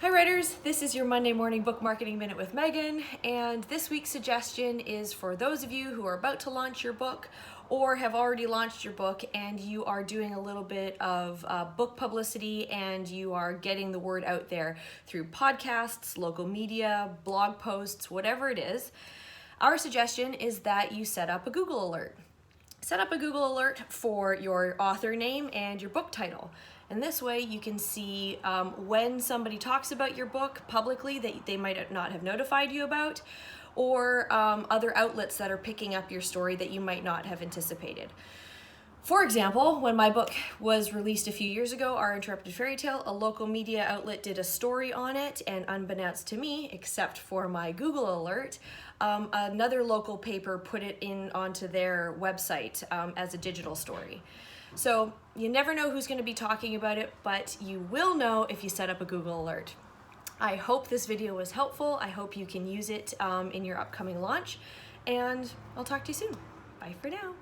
Hi writers, this is your Monday morning book marketing minute with Megan, and this week's suggestion is for those of you who are about to launch your book or have already launched your book and you are doing a little bit of book publicity and you are getting the word out there through podcasts, local media, blog posts, whatever it is. Our suggestion is that you set up a Google alert. Set up a Google alert for your author name and your book title. And this way you can see when somebody talks about your book publicly that they might not have notified you about, or other outlets that are picking up your story that you might not have anticipated. For example, when my book was released a few years ago, Our Interrupted Fairy Tale, a local media outlet did a story on it, and unbeknownst to me, except for my Google alert, another local paper put it in onto their website as a digital story. So you never know who's going to be talking about it, but you will know if you set up a Google alert. I hope this video was helpful. I hope you can use it in your upcoming launch, and I'll talk to you soon. Bye for now.